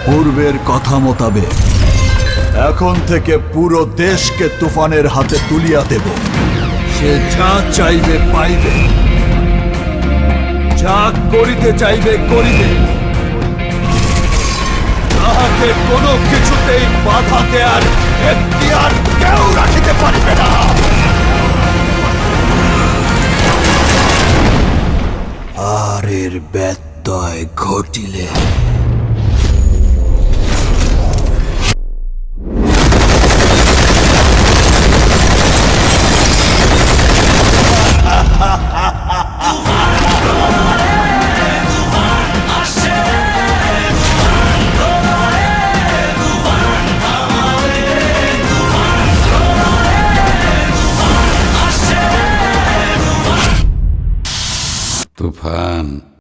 পূর্বের কথা মোতাবেক এখন থেকে পুরো দেশকে তুফানের হাতে তুলিয়া দেব। সে যা চাইবে পাইবে, যা করিতে চাইবে করিবে, তাহাকে কোনো কিছুতেই বাধা দেয়ার এখতিয়ার কেউ রাখিতে পারিবে না। আর এর ব্যত্যয় ঘটিলে